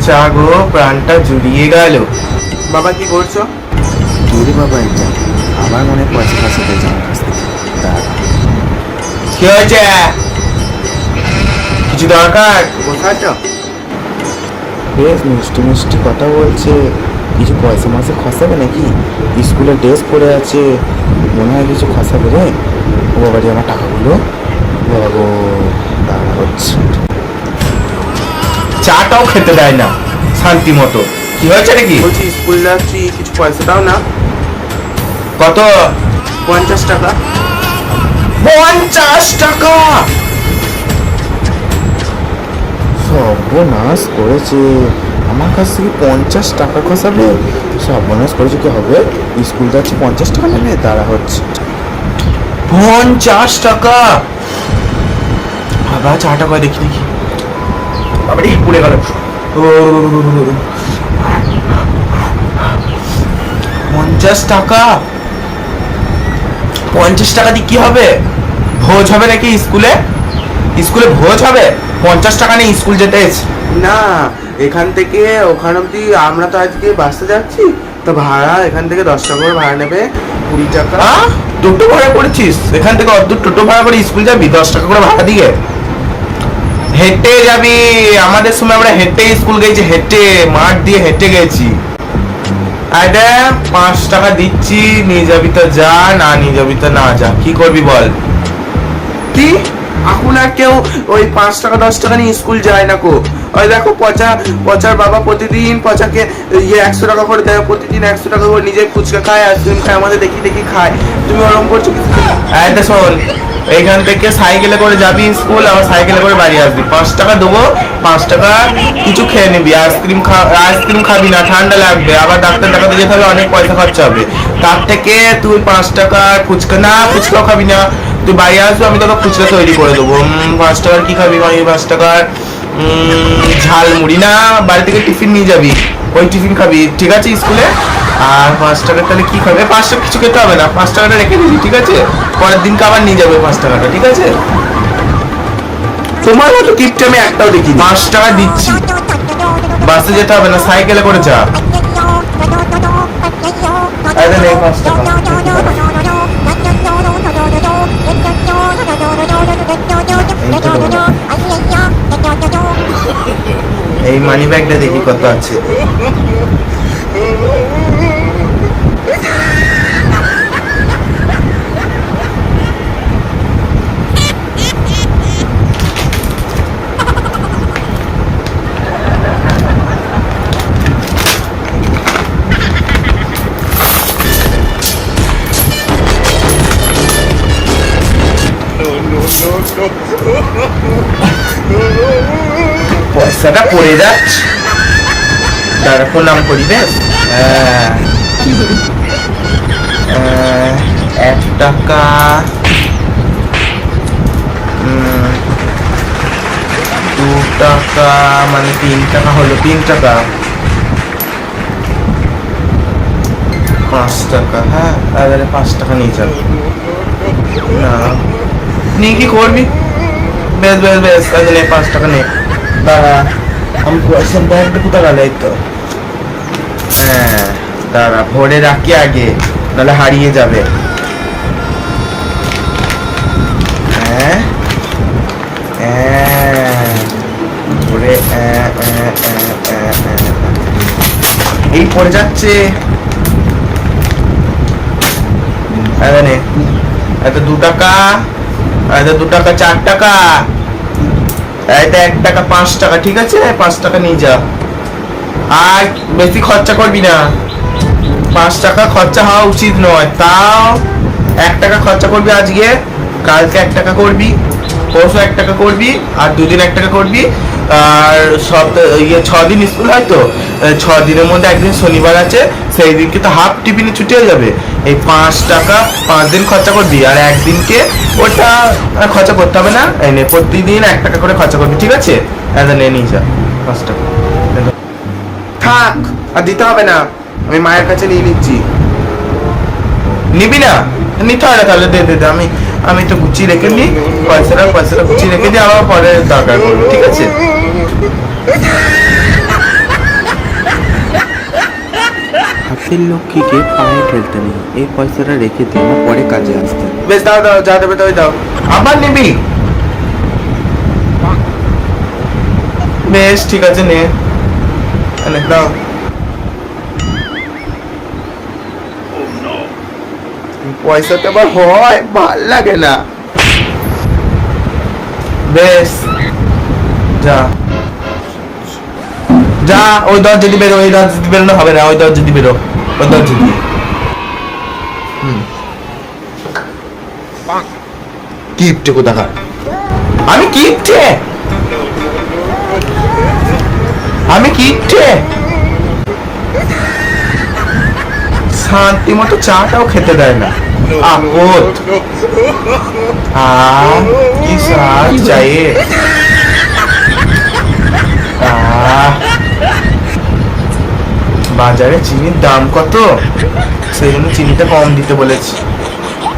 যা গো, প্রাণটা জুড়িয়ে গেল। বাবা কি করছো? তোরে বাবা, এটা আমার মনে পয়সা ফাঁসাতে যাওয়ার কাছ থেকে। দাঁড়া, কি হয়েছে? কিছু দরকার? কোথায় তো বেশ মিষ্টি মিষ্টি কথা বলছে। কিছু পয়সা মাসে খসাবে নাকি? স্কুলের ড্রেস পরে আছে, মনে হয় কিছু খসাবে রে। ও বাবারি, আমার টাকাগুলো বাবা গো। দাঁড়া হচ্ছে, চাটাও খেতে দেয় না শান্তি মতো। কি হয়েছে নাকি? বলছি স্কুল যাচ্ছি, কিছু পয়সা দাও না। কত? 50 টাকা। 50 টাকা? সর্বনাশ করেছে, আমার কাছ থেকে 50 টাকা খসাবে। সর্বনাশ করেছে, কি হবে? স্কুল যাচ্ছি, 50 টাকা নেবে। দাঁড়া হচ্ছে, 50 টাকা? বাবা চাটা করে দেখি দেখি। বাবারে পুড়ে গেল। 50 টাকা? 50 টাকা দিয়ে কি হবে? ভোজ হবে নাকি স্কুলে? স্কুলে ভোজ হবে? 50 টাকা নিয়ে স্কুল যেতে? না এখান থেকে ওখান অব্দি আমরা তো আজকে বাসে যাচ্ছি, তো ভাড়া এখান থেকে 10 টাকা করে ভাড়া নেবে। 20 টাকা। টোটো ভাড়া করেছিস? এখান থেকে অত টোটো ভাড়া করে স্কুল যাবি? 10 টাকা করে ভাড়া দিয়ে হেঁটে যাবি? আমাদের সময় আমরা হেঁটে স্কুল গেছি, হেঁটে মাঠ দিয়ে হেঁটে গেছি। আরে 5 টাকা দিচ্ছি, নিয়ে যাবি তো যা, না নিয়ে যাবি তো না যা। কি করবি বল? কি এখন আর কেউ ওই 5 টাকা 10 টাকা নিয়ে স্কুল যায় না কো। ওই দেখো পচার বাবা প্রতিদিন পচাকে 100 টাকা করে দেয়, প্রতিদিন 100 টাকা করে নিজে ফুচকা খায়, আইসক্রিম খায়, আমাদের দেখি দেখি খায়। তুমি ওরকম করছো? আরে শোন, এইখান থেকে সাইকেলে করে যাবি স্কুল, আবার সাইকেলে করে বাড়ি আসবি। 5 টাকা দেবো, 5 টাকা কিছু খেয়ে নিবি। আইসক্রিম খাবি না, ঠান্ডা লাগবে, আবার ডাক্তার দেখাতে যেতে হবে, অনেক পয়সা খরচা হবে। তার থেকে তুই 5 টাকা ফুচকা, না ফুচকাও খাবি না, তুই বাড়ি আসবি, আমি তোকে ফুচকা তৈরি করে দেবো। 5 টাকার কি খাবি? 5 টাকার ঝালমুড়ি, না বাড়ি থেকে টিফিন নিয়ে যাবি, ওই টিফিন খাবি, ঠিক আছে স্কুলে। আর 5 টাকার তাহলে কি খাবে? 5 টাকা কিছু খেতে হবে না, 5 টাকাটা রেখে দিবি, ঠিক আছে? পরের দিনকে আবার নিয়ে যাবে 5 টাকাটা, ঠিক আছে? তোমার মতো কিপটে আমি একটাও দেখি। 5 টাকা দিচ্ছি, বাসে যেতে হবে না, সাইকেলে করে যা। আরে নে 5 টাকা। এই মানি ব্যাগটা দেখি কত আছে। পয়সাটা পড়ে যাচ্ছে, দাঁড়া প্রণাম করি। বেশ, 1 টাকা, 2 টাকা, মানে 3 টাকা হলো। 3 টাকা, 5 টাকা। হ্যাঁ, তাহলে 5 টাকা নিয়ে যাবি না? নিয়ে কি করবি? বেশ বেশ বেশ, তাহলে 5 টাকা নে। দাঁড়া, আমি পয়সার ব্যাগটা কোথায় গেল? এই তো, হ্যাঁ দাঁড়া, ভরে রাখি আগে, নাহলে হারিয়ে যাবে। হ্যাঁ ভরে, এই পড়ে যাচ্ছে। এত 2 টাকা, এত 2 টাকা, 4 টাকা, এটা 1 টাকা, 5 টাকা, ঠিক আছে? 5 টাকা নিয়ে যা, আর বেশি খরচা করবি না। 5 টাকা খরচা হওয়া উচিত নয়, তাও 1 টাকা খরচা করবি আজকে, কালকে 1 টাকা করবি, পরশু 1 টাকা করবি, আর 2 দিন 1 টাকা করবি। আর 6 দিন স্কুল হয় তো, 6 দিনের মধ্যে একদিন শনিবার আছে, সেই দিনকে তো হাফ টিফিনে ছুটি হয়ে যাবে। এই 5 টাকা 5 দিন খরচা করবি, আর একদিনকে ওটা খরচা করতে হবে না। এনে প্রতিদিন 1 টাকা করে খরচা করবি, ঠিক আছে? নিয়ে যা 5 টাকা। থাক, আর দিতে হবে না, আমি মায়ের কাছে নিয়ে নিচ্ছি। নিবি না? নিতে হয় না, তাহলে দে দে, আমি তো গুছিয়ে রেখে দিই পয়সাটা গুছিয়ে রেখে দিই, আবার পরে দরকার করবো, ঠিক আছে? দেশের লক্ষ্মীকে পায়ে ফেলতে নেই, এই পয়সাটা রেখে দে, আমার পরে কাজে আসতে। বেশ দাও দাও, যা দেবে তাই দাও। আবার নিবি? বেশ ঠিক আছে, নে এনে দাও। পয়সাতে আবার হয়, ভাল লাগে না। বেশ যা যা, ওই দরজা দিয়ে বেরো, ওই দরজা দিয়ে বেরোনো হবে না, ওই দরজা দিয়ে বেরো, ওই দরজা দিয়ে। কিপটে কোথাকার। আমি কিপটে? আমি কিপটে? শান্তি মতো চাটাও খেতে দেয় না। আপদ কি স্বাদ চাইয়ে। বাজারে চিনির দাম কত, সেই জন্য চিনিটা কম দিতে বলেছি।